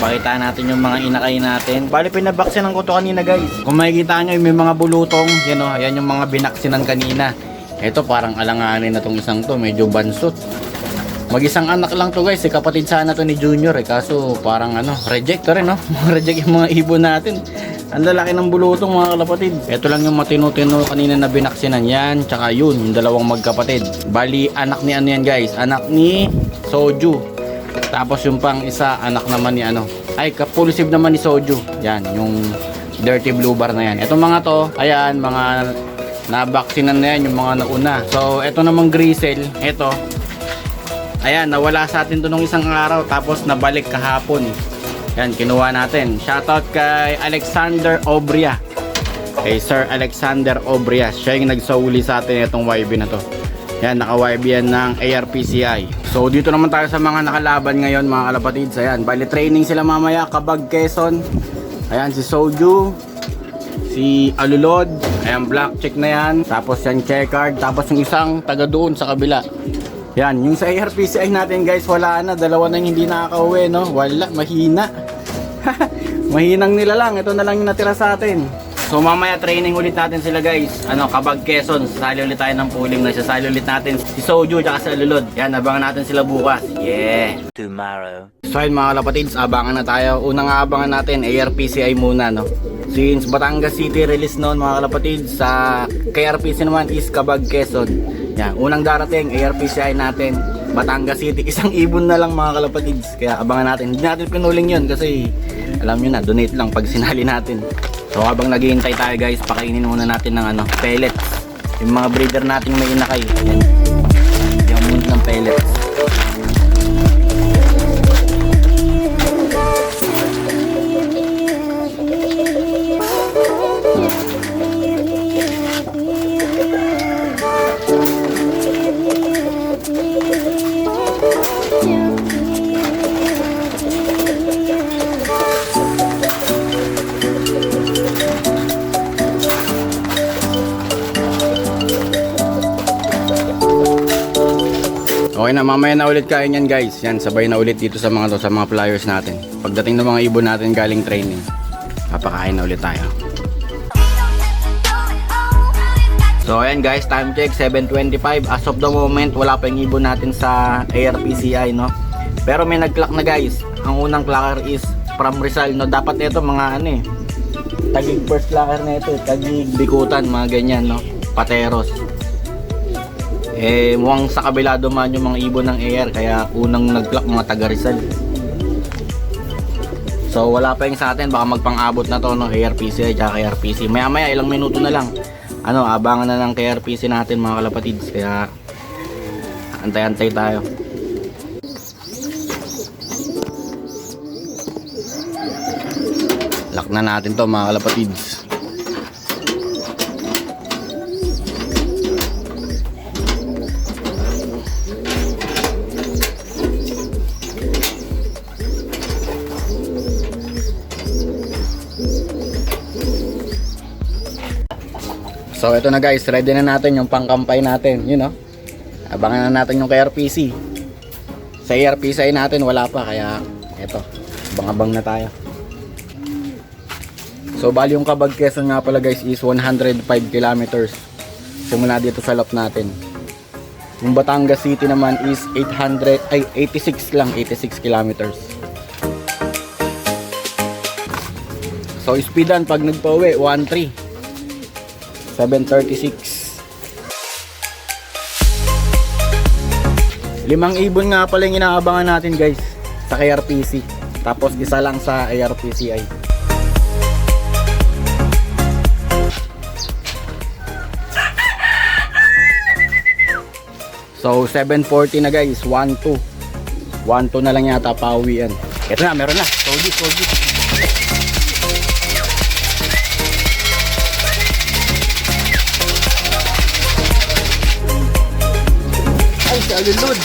Pakita natin yung mga inakay natin. Bali, pinabaksinan ko to kanina guys. Kung makikita nyo, may mga bulutong. Yan o, yan yung mga binaksinan kanina. Ito parang alanganin na tong isang to. Medyo bansot. Mag-isang anak lang to guys. Kapatid sana to ni Junior eh. Kaso parang reject to rin no. Reject yung mga ibon natin. Ang lalaki ng bulutong mga kalapatid. Ito lang yung matino-tino kanina na binaksinan yan. Tsaka yun, yung dalawang magkapatid. Bali, anak ni ano yan guys. Anak ni Soju. Tapos yung pang isa, anak naman ni kapulsive naman ni Soju. Yan, yung dirty blue bar na yan. Itong mga to, ayan, mga nabaksinan na yan, yung mga nauna. So, ito namang grisel. Ito. Ayan, nawala sa atin to nung isang araw. Tapos nabalik kahapon. Yan, kinuha natin. Shoutout kay Alexander Obria. Kay Sir Alexander Obria. Siya yung nagsauli sa atin itong YB na to. Yan, naka-YB yan ng ARPCI. So, dito naman tayo sa mga nakalaban ngayon, mga kalapatids. Ayan, bali training sila mamaya. Kabag Quezon. Ayan, si Soju. Si Alulod. Ayan, black check na yan. Tapos yan, checkered. Tapos yung isang taga doon sa kabila. Yan, yung sa ARPCI natin guys, wala na. Dalawa na hindi nakaka-uwi, no? Wala, mahina. Mahinang nila lang. Ito na lang yung natira sa atin. So mamaya training ulit natin sila guys. Kabag Quezon. Sasali ulit tayo ng pooling na. Sasali ulit natin si Soju at si Alulod. Yan, abangan natin sila bukas. Yeah! Tomorrow. So yun mga kalapatids, abangan na tayo. Unang abangan natin, ARPCI muna, no? Since Batangas City release noon mga kalapatids, sa KRPC naman is Kabag Quezon. Yan, unang darating ARPCI natin Batangas City, isang ibon na lang mga kalapatids. Kaya abangan natin. Hindi natin pinuling yun kasi alam nyo na, donate lang pag sinali natin. So habang naghihintay tayo guys, pakainin muna natin ng pellets. Yung mga breeder nating may inakay. Yan. Yung muna ng pellets. Okay na, mamaya na ulit kain yan guys. Yan, sabay na ulit dito sa mga flyers natin. Pagdating ng mga ibon natin galing training, papakain na ulit tayo. So ayan guys, time check 7:25. As of the moment, wala pa yung ibon natin sa ARPCI, no? Pero may nag-clock na guys. Ang unang clocker is from Rizal, no? Dapat ito mga Taguig first clocker na ito, Taguig, Bikutan, mga ganyan, no? Pateros. Mukhang sa kabila dumaan yung mga ibon ng AR, kaya unang nag-clock mga taga Rizal. So wala pa yung sa atin, baka magpang-abot na to, no? ARPC at KRPC. Maya ilang minuto na lang. Abangan na ng KRPC natin mga kalapatids, kaya antay-antay tayo. Lock na natin to mga kalapatids. So ito na guys, ready na natin yung pangkampay natin, Abangan na natin yung KRPC. Sa ARPCI natin wala pa, kaya eto, abang-abang na tayo. So bali yung Kabag Quezon nga pala guys is 105 kilometers simula dito sa lot natin. Yung Batangas City naman is 86 kilometers. So speedan pag nagpa-uwi 13 7:36. 5 ibon nga pala yung inaabangan natin guys sa KRPC. Tapos isa lang sa ARPCI. So 7:40 na guys, 1-2 na lang yata pauwian. Ito na, meron na. Soju. Ay, sa alulod.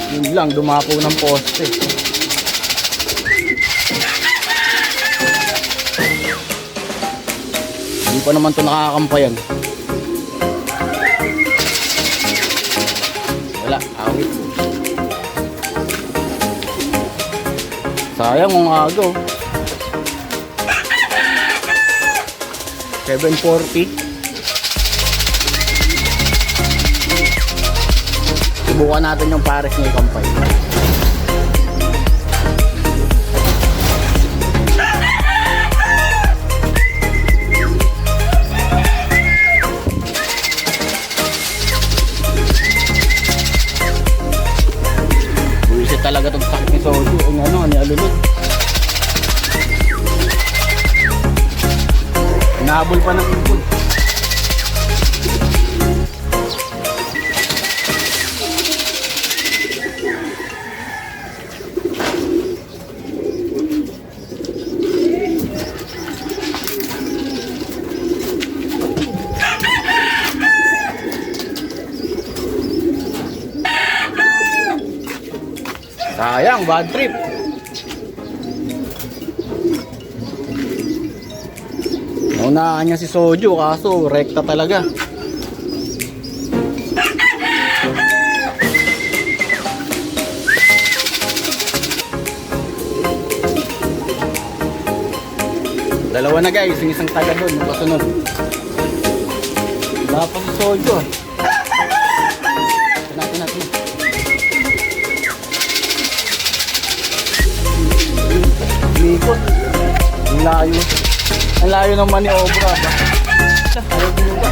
Yun lang, dumapo ng poste. Hindi pa naman ito nakakampayan. Wala, awit. Sayang ang aga oh. 740. Subukan natin yung pares ng kampay. Buwisit talaga itong sakit ni Soju. Ang ano, ni Alulod. Nahabol pa ng ipon. Sayang, bad trip. Naunahan niya si Soju kaso rekta talaga. Dalawa na guys, yung isang taga doon, yung kasunod. Wala pa si Soju. Natin natin. Likot. Ang layo. Ang layo ng maniobra ba? Ayaw binuga.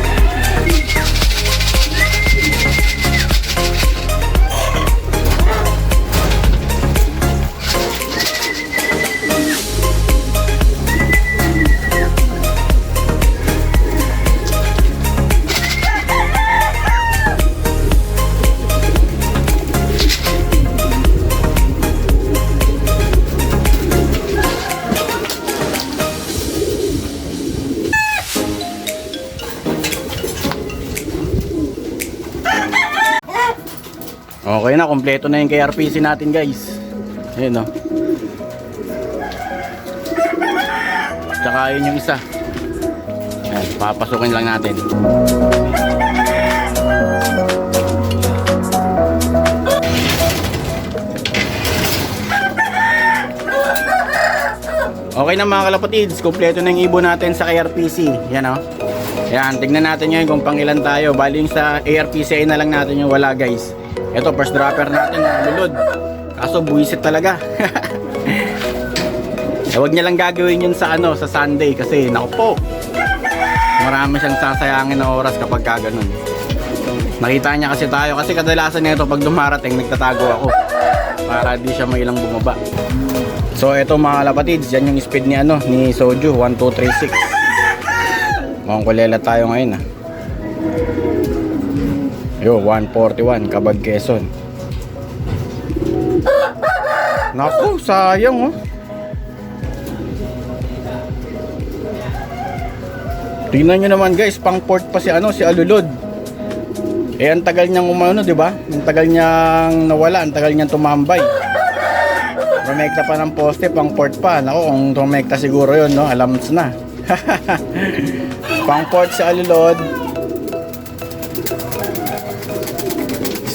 Okay na, kompleto na yung KRPC natin guys. Ayun o. Tsaka yun yung isa. Ayan, papasukin lang natin. Okay na mga kalapatids, kompleto na yung ibon natin sa KRPC. Yan o. Ayan, tignan natin yun kung pang ilan tayo. Bali yung sa ARPC na lang natin yung wala guys. Ito, first dropper natin na lulod. Kaso buwisit talaga. Huwag niya lang gagawin yun sa ano, sa Sunday kasi naku po. Marami siyang sasayangin na oras kapag kaganon. Nakita niya kasi tayo kasi kadalasan nito pag dumarating nagtatago ako para di siya mailang bumaba. So ito mga kalapatids, yan yung speed ni ano, ni Soju, 1236. Mukhang kulela tayo ngayon ah. Yo, 141 Kabag Quezon. Naku, sayang oh. Tingnan nyo naman guys, pang port pa si ano, si Alulod. Eh ang tagal niyang umano, di ba? Ang tagal niyang nawala, ang tagal niyang tumambay. Rumekta pa ng poste, pang port pa. Naku, kung rumekta siguro 'yon, no? Alams na. Pang port si Alulod.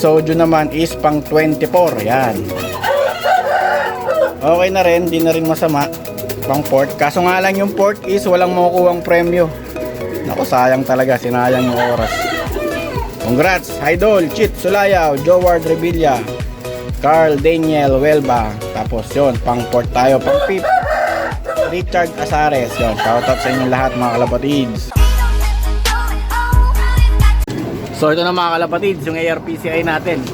Soju naman is pang 24. Yan. Okay na rin, di na rin masama. Pang port. Kaso nga lang yung port is walang makukuhang premyo. Naku, sayang talaga. Sinayang yung oras. Congrats, Idol, Chit Sulayaw, Joward Revilla, Carl Daniel Welba. Tapos yun, pang port tayo. Pang pip, Richard Asares. Yun, shoutout sa inyo lahat mga kalapatids. So ito na mga kalapatids, yung ARPCI natin.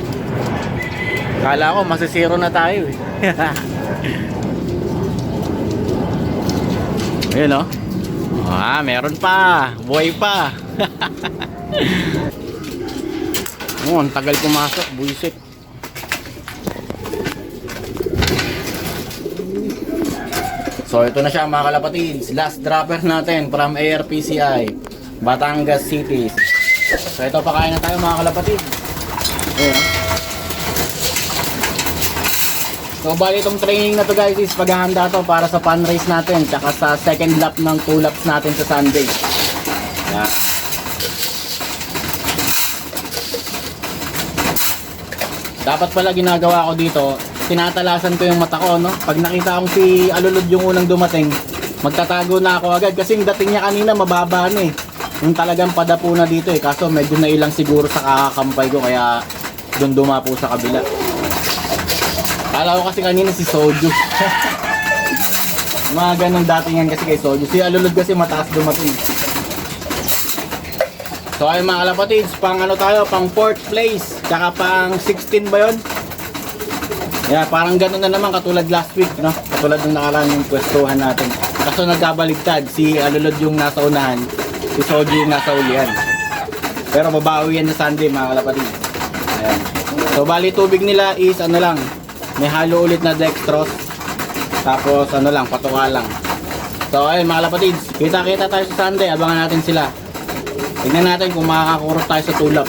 Kala ko masisiro na tayo eh. Ayun o. Ah, meron pa. Buhay pa. Oh, ang tagal pumasok. Buisit. So ito na siya mga kalapatids. Last dropper natin from ARPCI Batangas City. So ito, pakain na tayo mga kalapatid. Ayan. So bali itong training na to guys is paghahanda to para sa fun race natin tsaka sa second lap ng 2 laps natin sa Sunday. Yan. Dapat pala ginagawa ko dito, tinatalasan ko yung mata ko, no? Pag nakita kong si Alulod yung unang dumating, magtatago na ako agad kasi yung dating niya kanina mababa na eh. Yung talagang padapo na dito eh, kaso medyo nailang siguro sa kakakampay ko kaya doon dumapo sa kabila. Kala ko kasi kanina si Soju. Mga ganong datingan kasi kay Soju. Si Alulod kasi mataas dumating. So ayun mga kalapatids, pang ano tayo, pang 4th place, tsaka pang 16 ba yun? Yeah, parang ganun na naman katulad last week, no? Katulad nung nakaraan yung pwestuhan natin. Kaso nagkabaligtad, si Alulod yung nasa unahan, si Soju yung nasa ulihan. Pero babawi yan sa Sunday mga kalapatids. Ayan. So bali tubig nila is ano lang, may halo ulit na dextrose, tapos ano lang, patuka lang. So ayun mga kalapatids, kita-kita tayo sa Sunday, abangan natin sila. Tingnan natin kung makakakurot tayo sa tulap.